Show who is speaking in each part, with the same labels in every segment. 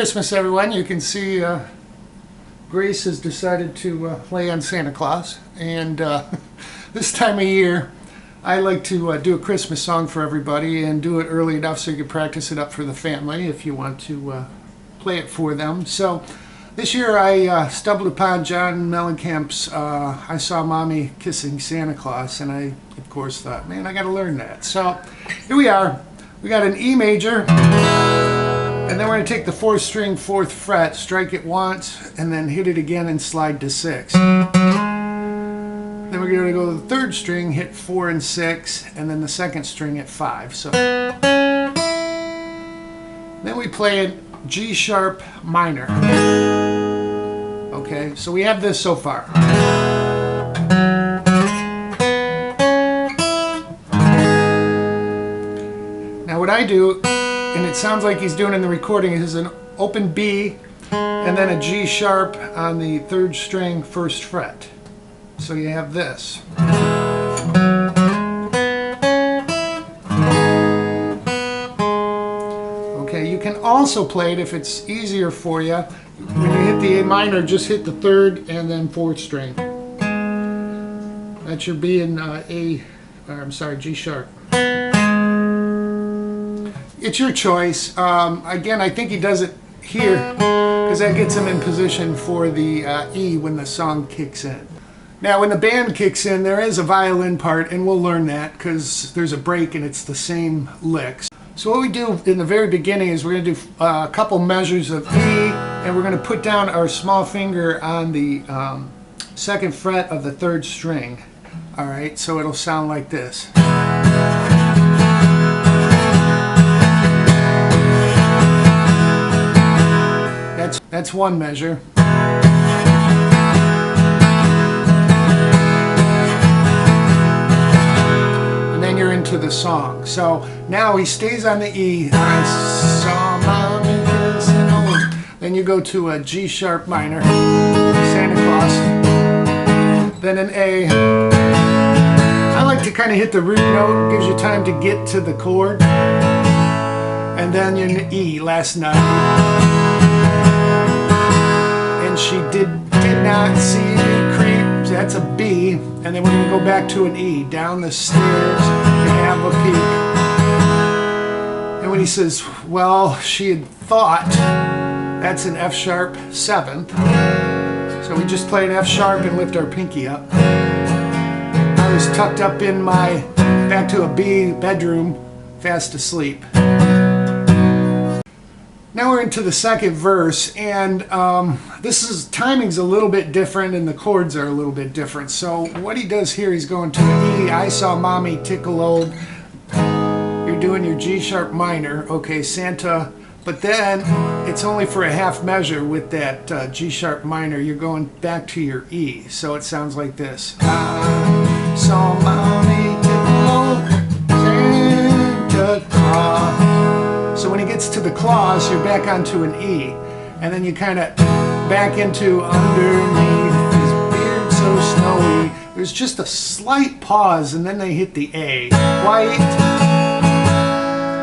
Speaker 1: Christmas, everyone. You can see Grace has decided to play on Santa Claus, and this time of year I like to do a Christmas song for everybody and do it early enough so you can practice it up for the family if you want to play it for them. So this year I stumbled upon John Mellencamp's I Saw Mommy Kissing Santa Claus, and I of course thought, man, I got to learn that. So here we are. We got an E major, and then we're going to take the 4th string, 4th fret, strike it once, and then hit it again and slide to 6. Then we're going to go to the 3rd string, hit 4 and 6, and then the 2nd string at 5. So then we play it G sharp minor. Okay, so we have this so far. Now what I do, and it sounds like he's doing in the recording, is an open B and then a G sharp on the 3rd string, 1st fret. So you have this. Okay, you can also play it if it's easier for you. When you hit the A minor, just hit the 3rd and then 4th string. That's your B and G sharp. It's your choice. Again, I think he does it here because that gets him in position for the E when the song kicks in. Now when the band kicks in, there is a violin part, and we'll learn that because there's a break and it's the same licks. So what we do in the very beginning is we're going to do a couple measures of E, and we're going to put down our small finger on the 2nd fret of the 3rd string. Alright, so it'll sound like this. That's one measure. And then you're into the song. So now he stays on the E. I saw mommy kissing. Then you go to a G sharp minor, Santa Claus. Then an A. I like to kind of hit the root note, gives you time to get to the chord. And then you're in E, last note. She did not see me creep. So that's a B, and then we're going to go back to an E, down the stairs and have a peek. And when he says, well, she had thought, that's an F sharp 7th. So we just play an F sharp and lift our pinky up. I was tucked up in my back to a B bedroom, fast asleep. Now we're into the 2nd verse, and timing's a little bit different and the chords are a little bit different. So what he does here, he's going to an E, I saw mommy tickle old. You're doing your G sharp minor, okay, Santa, but then it's only for a half measure with that G sharp minor. You're going back to your E, so it sounds like this. I saw mommy tickle old Santa Claus. So when he gets to the Claus, you're back onto an E, and then you kind of back into underneath his beard so snowy. There's just a slight pause, and then they hit the A. White.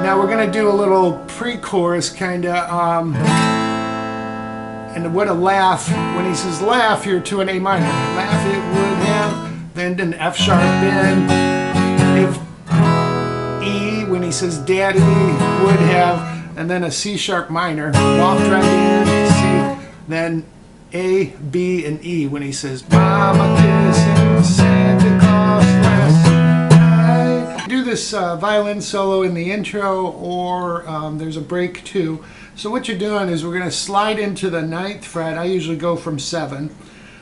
Speaker 1: Now we're going to do a little pre-chorus kind of, and what a laugh. When he says laugh, you're to an A minor. Laugh it would have, then an F sharp in. If E, when he says daddy would have, and then a C sharp minor, walked right in, C, then A, B, and E when he says mama kissing Santa Claus last night. Do this violin solo in the intro, or there's a break too. So what you're doing is we're going to slide into the 9th fret. I usually go from 7.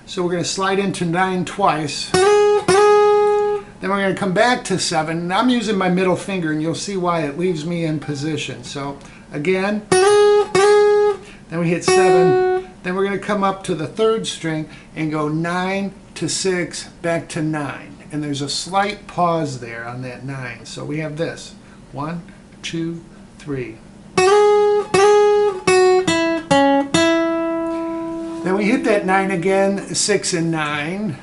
Speaker 1: So we're going to slide into 9 twice. Then we're going to come back to 7, and I'm using my middle finger, and you'll see why it leaves me in position. So again, then we hit 7, then we're going to come up to the 3rd string and go 9 to 6, back to 9. And there's a slight pause there on that 9. So we have this, 1, 2, 3. Then we hit that 9 again, 6 and 9.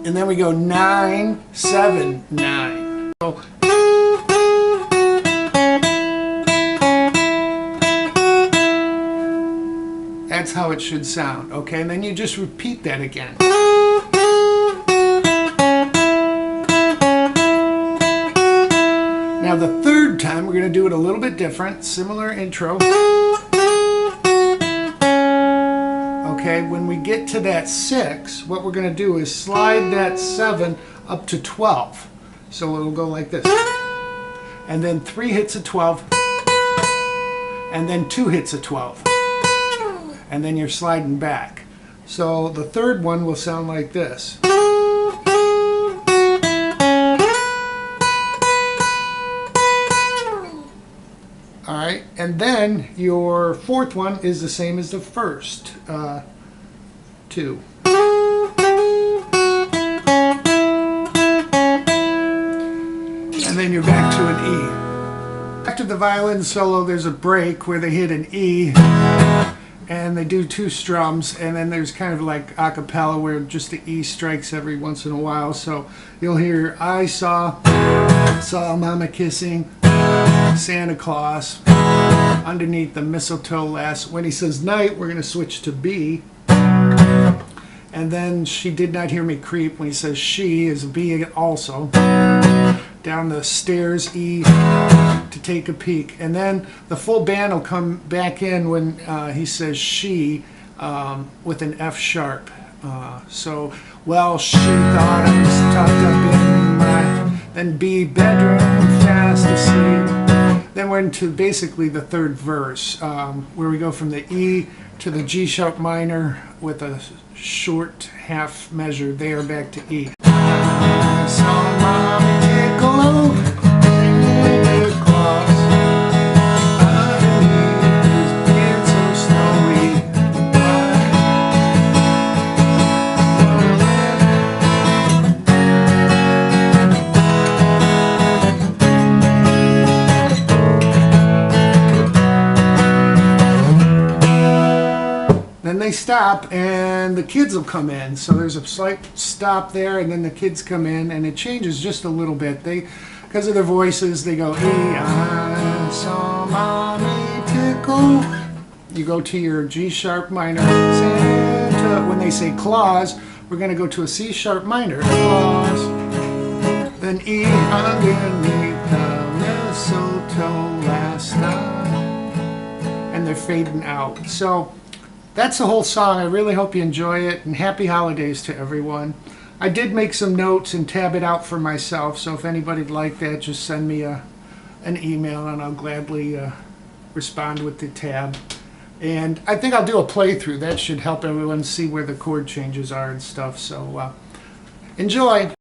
Speaker 1: And then we go 9, 7, 9. So That's how it should sound, okay? And then you just repeat that again. Now the third time, we're going to do it a little bit different, similar intro. Okay, when we get to that 6, what we're going to do is slide that 7 up to 12. So it'll go like this. And then 3 hits of 12. And then 2 hits of 12. And then you're sliding back. So the third one will sound like this. Alright, and then your fourth one is the same as the first 2. And then you're back to an E. After the violin solo, there's a break where they hit an E and they do 2 strums, and then there's kind of like a cappella where just the E strikes every once in a while. So you'll hear I saw Mama kissing Santa Claus underneath the mistletoe last. When he says night, we're going to switch to B. And then she did not hear me creep. When he says she is a B also. Down the stairs, E, to take a peek. And then the full band will come back in when he says she with an F sharp. So, well, she thought I was tucked up in my, then B, bedroom, fast asleep. Then we're into basically the third verse, where we go from the E to the G sharp minor with a short half measure there back to E. I saw Mommy tickle over Claus underneath his beard so snowy. Then they stop and the kids will come in. So there's a slight stop there and then the kids come in and it changes just a little bit. Because of their voices, they go, I saw Mommy tickle. You go to your G sharp minor. Santa. When they say Claus, we're going to go to a C sharp minor. Claus. Then E underneath the mistletoe last night. And they're fading out. So that's the whole song. I really hope you enjoy it, and happy holidays to everyone. I did make some notes and tab it out for myself, so if anybody'd like that, just send me an email and I'll gladly respond with the tab. And I think I'll do a playthrough. That should help everyone see where the chord changes are and stuff. So enjoy.